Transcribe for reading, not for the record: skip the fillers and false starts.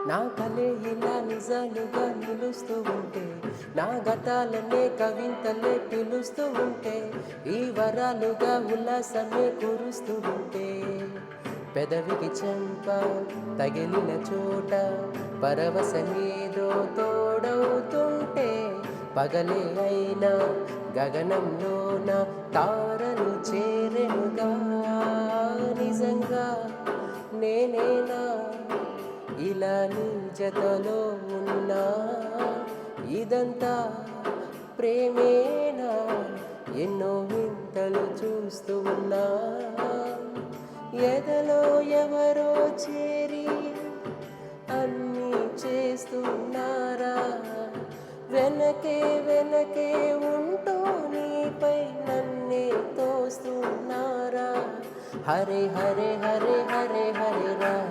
నా కలే ఇలా నిజాలుగా నిలుస్తూ ఉంటే, నా గతాలనే కవింతలే పిలుస్తూ ఉంటే, ఈ వరాలుగా ఉల్లాసమే కురుస్తూ ఉంటే, పెదవికి చెంప తగిలిన చోట పరవశమేదో తోడవుతుంటే, పగలే అయినా గగనంలోన తారలు చేరెనుగా. నిజంగా నేనేనా ఇలా నీ జతలో ఉన్నా? ఇదంతా ప్రేమేనా? ఎన్నో వింతలు చూస్తూ ఉన్నా. ఎదలో ఎవరో చేరి అన్నీ చేస్తున్నారా? వెనకే వెనకే ఉంటూ నీపై నన్నే తోస్తున్నారా? హరే హరే హరే హరే హరే రా.